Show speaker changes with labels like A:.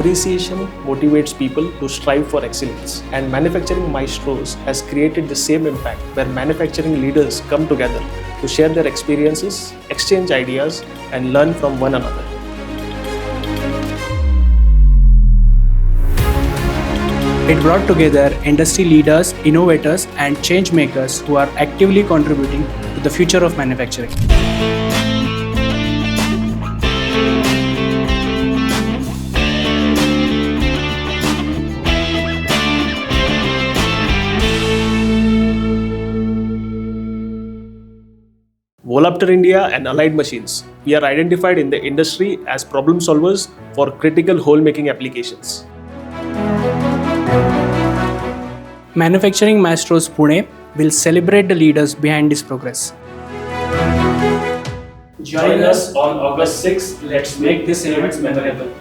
A: appreciation motivates people to strive for excellence, and Manufacturing Maestros has created the same impact where manufacturing leaders come together to share their experiences, exchange ideas, and learn from one another.
B: It brought together industry leaders, innovators, and change makers who are actively contributing to the future of manufacturing.
A: Wohlhaupter India and allied machines, we are identified in the industry as problem solvers for critical hole-making applications.
B: Manufacturing Maestros Pune will celebrate the leaders behind this progress.
A: Join us on August 6th. Let's make this event memorable.